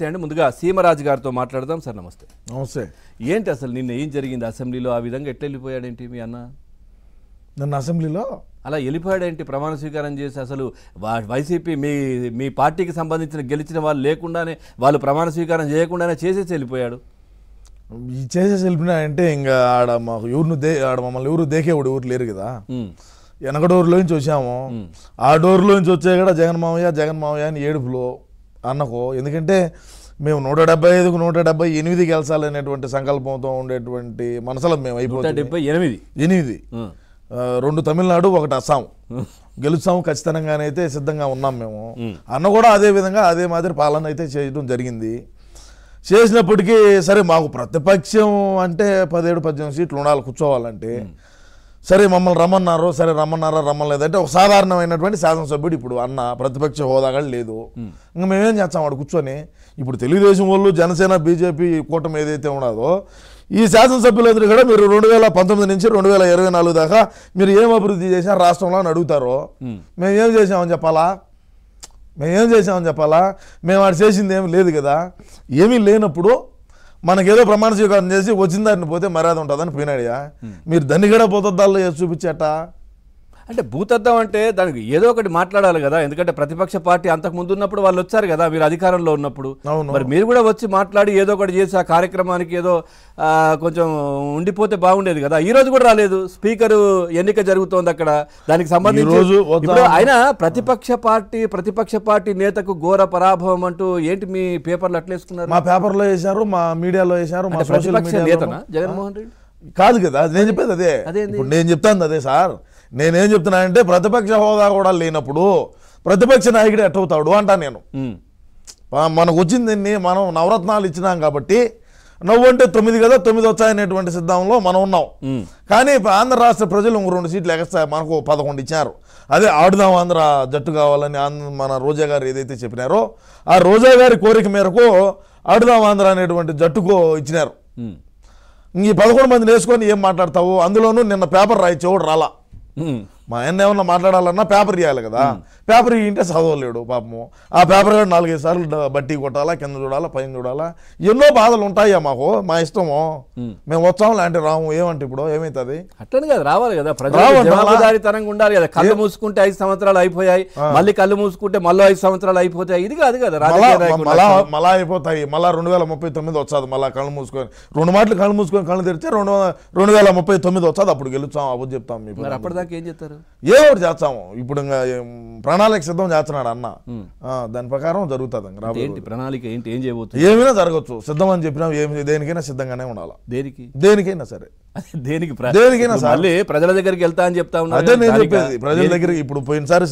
అండి ముందుగా సీమరాజు గారితో మాట్లాడదాం సార్. నమస్తే. నమస్తే. ఏంటి అసలు నిన్న ఏం జరిగింది అసెంబ్లీలో? ఆ విధంగా ఎట్లా వెళ్ళిపోయాడేంటి మీ అన్న? నన్ను అసెంబ్లీలో అలా వెళ్ళిపోయాడేంటి ప్రమాణ స్వీకారం చేసి? అసలు వైసీపీ మీ పార్టీకి సంబంధించిన గెలిచిన వాళ్ళు లేకుండానే, వాళ్ళు ప్రమాణ స్వీకారం చేయకుండానే చేసేసి వెళ్ళిపోయాడు. చేసేసి వెళ్ళిపోయినా అంటే ఇంకా ఆడ మాకు ఆడ మమ్మల్ని ఎవరు దేకేవాడు ఎవరు లేరు కదా. వెనక డోర్లోంచి వచ్చాము. ఆ డోర్లోంచి వచ్చే కూడా జగన్ మావయ్య అని ఏడుపులో అన్నకు. ఎందుకంటే మేము 175కు 178 గెలిచాలనేటువంటి సంకల్పంతో ఉండేటువంటి మనసులో మేము అయిపోతుంది. 8 2 తమిళనాడు 1 అస్సాం గెలుస్తాము ఖచ్చితంగానైతే సిద్ధంగా ఉన్నాం మేము. అన్న కూడా అదే విధంగా అదే మాదిరి పాలన అయితే చేయడం జరిగింది. చేసినప్పటికీ సరే మాకు ప్రతిపక్షం అంటే 17-18 సీట్లు ఉండాలి కూర్చోవాలంటే. సరే మమ్మల్ని రమ్మన్నారు. సరే రమ్మలేదంటే ఒక సాధారణమైనటువంటి శాసనసభ్యుడు ఇప్పుడు అన్న ప్రతిపక్ష హోదాగా లేదు. ఇంకా మేమేం చేస్తాం వాడు కూర్చొని? ఇప్పుడు తెలుగుదేశం వాళ్ళు జనసేన బీజేపీ కూటమి ఏదైతే ఉన్నదో ఈ శాసనసభ్యులందరూ కూడా మీరు 2019 నుంచి 2024 దాకా మీరు ఏం అభివృద్ధి చేసినా రాష్ట్రంలో అని అడుగుతారో మేమేం చేసామని చెప్పాలా? మేము వాడు చేసింది ఏమి లేదు కదా. ఏమీ లేనప్పుడు మనకేదో ప్రమాణ స్వీకారం చేసి వచ్చిన దాన్ని పోతే మర్యాద ఉంటుందని పోయినాడియా. మీరు దాన్ని కూడా పోతద్దాల్లో చూపించేట అంటే భూతద్దం అంటే దానికి ఏదో ఒకటి మాట్లాడాలి కదా. ఎందుకంటే ప్రతిపక్ష పార్టీ అంతకు ముందు ఉన్నప్పుడు వాళ్ళు వచ్చారు కదా, మీరు అధికారంలో ఉన్నప్పుడు. మరి మీరు కూడా వచ్చి మాట్లాడి ఏదో ఒకటి చేసి ఆ కార్యక్రమానికి ఏదో కొంచెం ఉండిపోతే బాగుండేది కదా. ఈ రోజు కూడా రాలేదు. స్పీకర్ ఎన్నిక జరుగుతోంది అక్కడ, దానికి సంబంధించి ఆయన ప్రతిపక్ష పార్టీ నేతకు ఘోర పరాభవం అంటూ ఏంటి మీ పేపర్లు అట్లేసుకున్నారు? మా పేపర్లో వేశారు, మా మీడియాలో వేశారు. మా ప్రతిపక్ష నేతనా జగన్మోహన్ రెడ్డి? కాదు కదా, నేను చెప్పేది అదే. ఇప్పుడు నేను చెప్తాను అదే సార్. నేనేం చెప్తున్నానంటే ప్రతిపక్ష హోదా కూడా లేనప్పుడు ప్రతిపక్ష నాయకుడు ఎట్టవుతాడు అంటా నేను. మనకు వచ్చింది మనం నవరత్నాలు ఇచ్చినాం కాబట్టి నవ్వంటే 9 కదా, 9 వచ్చాయనేటువంటి సిద్ధంలో మనం ఉన్నాం. కానీ ఆంధ్ర రాష్ట్ర ప్రజలు 2 సీట్లు ఎక్స్ట్రా మనకు 11 ఇచ్చారు. అదే ఆడుదాం ఆంధ్ర జట్టు కావాలని మన రోజా గారు ఏదైతే చెప్పినారో ఆ రోజా గారి కోరిక మేరకు ఆడుదాం ఆంధ్ర అనేటువంటి జట్టుకు ఇచ్చినారు. ఈ 11 మందిని వేసుకొని ఏం మాట్లాడతావు? అందులోనూ నిన్న పేపర్ రాయిచ్చేవాడు రాలా. మా ఆయన ఏమన్నా మాట్లాడాలన్నా పేపర్ ఇవ్వాలి కదా. పేపర్ ఇవ్వంటే చదవలేడు పాపము. ఆ పేపర్ కూడా 4-5 సార్లు బట్టి కొట్టాలా, కింద చూడాలా, పైన చూడాలా. ఎన్నో బాధలు ఉంటాయా మాకు. మా ఇష్టము, మేము వచ్చాము లాంటి రాము. ఏమంటే ఇప్పుడు ఏమవుతుంది? అట్లని కదా, రావాలి కదా, జవాబుదారీతనంగా ఉండాలి కదా. కళ్ళు మూసుకుంటే 5 సంవత్సరాలు అయిపోయాయి, మళ్ళీ కళ్ళు మూసుకుంటే మళ్ళీ 5 సంవత్సరాలు అయిపోతాయి. ఇది కాదు కదా మళ్ళా అయిపోతాయి. మళ్ళా 2039 వచ్చాది. మళ్ళీ కళ్ళు మూసుకొని 2 మాటలు కళ్ళు మూసుకొని కళ్ళు తెరిస్తే 2039 వచ్చాది. అప్పుడు గెలుస్తాం, అప్పుడు చెప్తాం. మీకు అప్పటిదాకా ఏం చెప్తారు? ఏదో చేస్తాము. ఇప్పుడు ఇంకా ప్రణాళిక సిద్ధం చేస్తున్నాడు అన్న. దాని ప్రకారం జరుగుతుంది. ప్రణాళిక ఏంటి? ఏం చేయబోతుంది? ఏమైనా జరగచ్చు. సిద్ధం అని చెప్పినా దేనికైనా సిద్ధంగానే ఉండాలి. దేనికైనా సరే, దేనికైనా ప్రజల దగ్గరికి వెళ్తా అని చెప్తా ఉన్నారు. అదే నేను చెప్పేది. ప్రజల దగ్గరికి ఇప్పుడు పోయినసారి